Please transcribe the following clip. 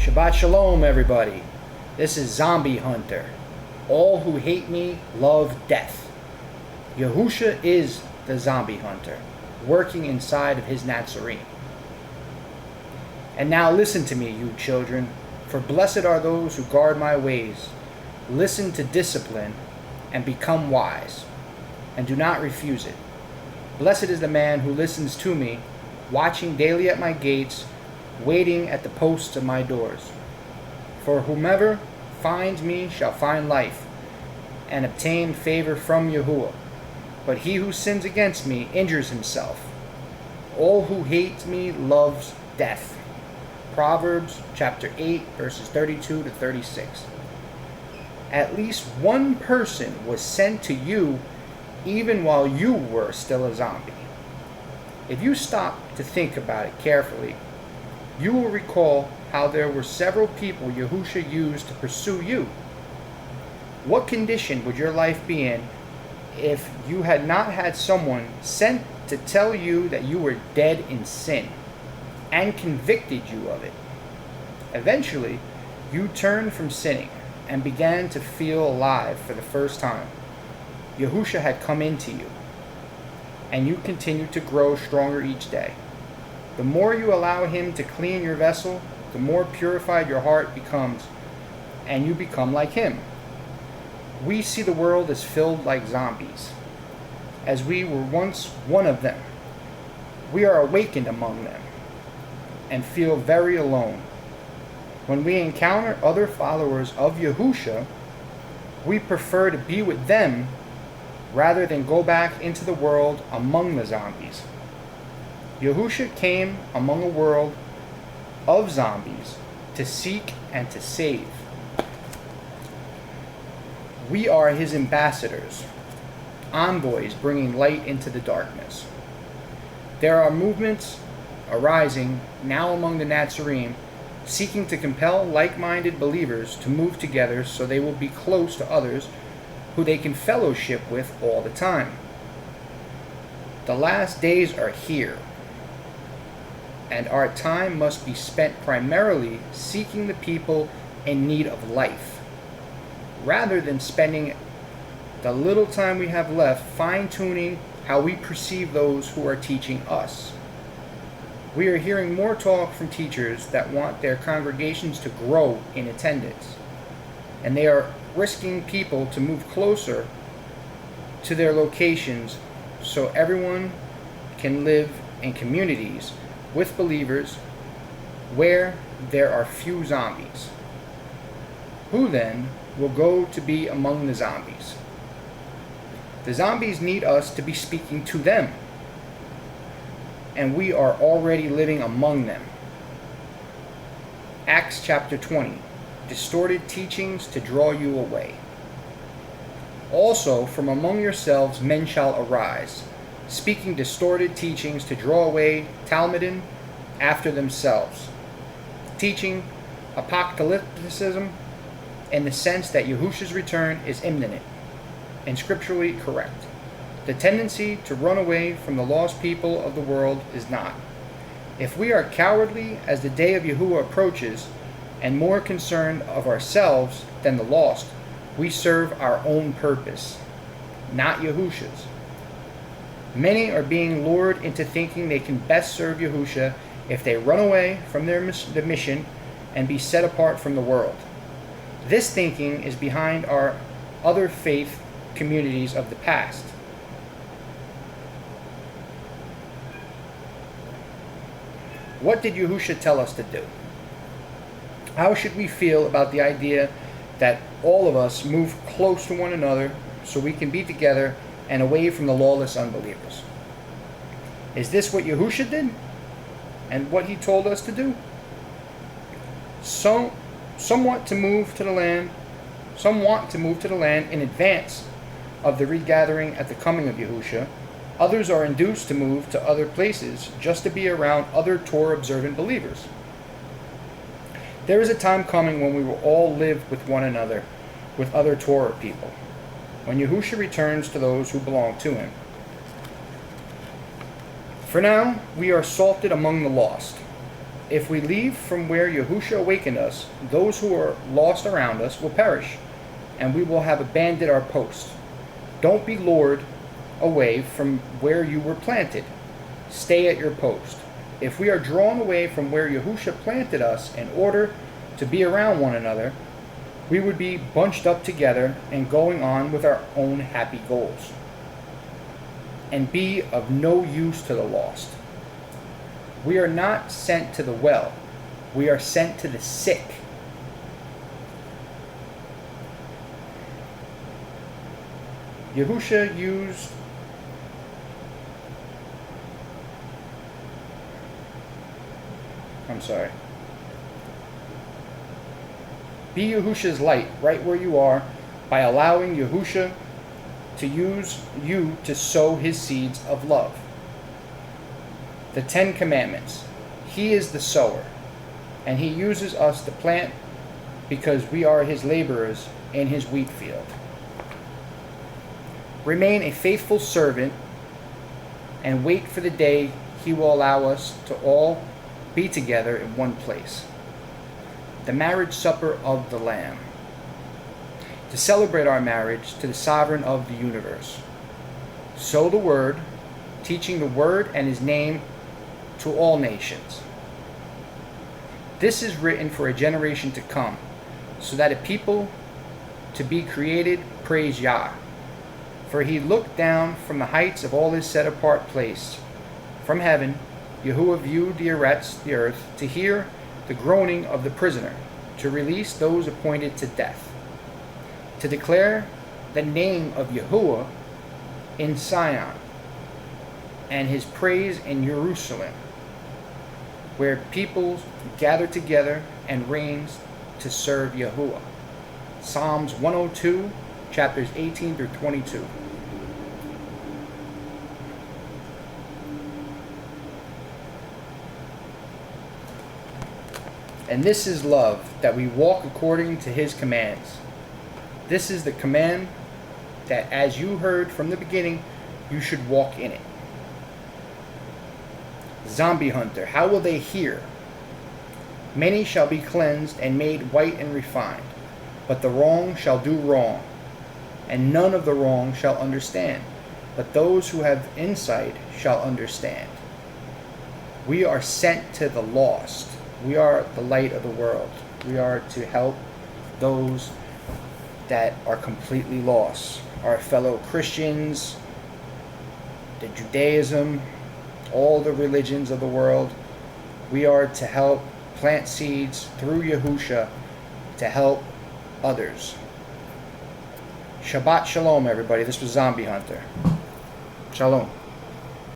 Shabbat Shalom, everybody. This is Zombie Hunter. All who hate me love death. Yahusha is the Zombie Hunter, working inside of his Nazarene. And now listen to me, you children, for blessed are those who guard my ways. Listen to discipline and become wise, and do not refuse it. Blessed is the man who listens to me, watching daily at my gates, waiting at the posts of my doors. For whomever finds me shall find life, and obtain favor from Yahuwah. But he who sins against me injures himself. All who hate me loves death. Proverbs chapter 8, verses 32 to 36. At least one person was sent to you even while you were still a zombie. If you stop to think about it carefully, you will recall how there were several people Yahusha used to pursue you. What condition would your life be in if you had not had someone sent to tell you that you were dead in sin and convicted you of it? Eventually, you turned from sinning and began to feel alive for the first time. Yahusha had come into you, and you continued to grow stronger each day. The more you allow him to clean your vessel, the more purified your heart becomes, and you become like him. We see the world as filled like zombies, as we were once one of them. We are awakened among them, and feel very alone. When we encounter other followers of Yahusha, we prefer to be with them rather than go back into the world among the zombies. Yahusha came among a world of zombies to seek and to save. We are his ambassadors, envoys bringing light into the darkness. There are movements arising now among the Nazarene, seeking to compel like-minded believers to move together so they will be close to others who they can fellowship with all the time. The last days are here, and our time must be spent primarily seeking the people in need of life, rather than spending the little time we have left fine-tuning how we perceive those who are teaching us. We are hearing more talk from teachers that want their congregations to grow in attendance, and they are risking people to move closer to their locations so everyone can live in communities with believers where there are few zombies. Who then will go to be among the zombies? The zombies need us to be speaking to them, and we are already living among them. Acts chapter 20. Distorted teachings to draw you away. Also, from among yourselves men shall arise, speaking distorted teachings to draw away Talmudim after themselves, teaching apocalypticism in the sense that Yahusha's return is imminent and scripturally correct. The tendency to run away from the lost people of the world is not. If we are cowardly as the day of Yahuwah approaches, and more concerned of ourselves than the lost, we serve our own purpose, not Yahusha's. Many are being lured into thinking they can best serve Yahusha if they run away from the mission and be set apart from the world. This thinking is behind our other faith communities of the past. What did Yahusha tell us to do? How should we feel about the idea that all of us move close to one another so we can be together and away from the lawless unbelievers? Is this what Yahusha did and what he told us to do? Some want to move to the land in advance of the regathering at the coming of Yahusha. Others are induced to move to other places just to be around other Torah observant believers. There is a time coming when we will all live with one another, with other Torah people, when Yahusha returns to those who belong to him. For now, we are salted among the lost. If we leave from where Yahusha awakened us, those who are lost around us will perish, and we will have abandoned our post. Don't be lured away from where you were planted. Stay at your post. If we are drawn away from where Yahusha planted us in order to be around one another, we would be bunched up together and going on with our own happy goals, and be of no use to the lost. We are not sent to the well. We are sent to the sick. Yahusha used Be Yahusha's light right where you are by allowing Yahusha to use you to sow his seeds of love. The 10 Commandments. He is the sower, and he uses us to plant because we are his laborers in his wheat field. Remain a faithful servant and wait for the day he will allow us to all be together in one place. The marriage supper of the Lamb. To celebrate our marriage to the sovereign of the universe. Sow the word, teaching the word and his name to all nations. This is written for a generation to come, so that a people to be created praise Yah. For he looked down from the heights of all his set-apart place. From heaven, Yahuwah viewed the earth, to hear the groaning of the prisoner, to release those appointed to death, to declare the name of Yahuwah in Zion, and his praise in Jerusalem, where peoples gather together and reigns to serve Yahuwah. Psalms 102, chapters 18 through 22. And this is love, that we walk according to his commands. This is the command that, as you heard from the beginning, you should walk in it. Zombie hunter, how will they hear? Many shall be cleansed and made white and refined, but the wrong shall do wrong, and none of the wrong shall understand, but those who have insight shall understand. We are sent to the lost. We are the light of the world. We are to help those that are completely lost, our fellow Christians, the Judaism, all the religions of the world. We are to help plant seeds through Yahusha to help others. Shabbat Shalom, everybody. This was Zombie Hunter. Shalom.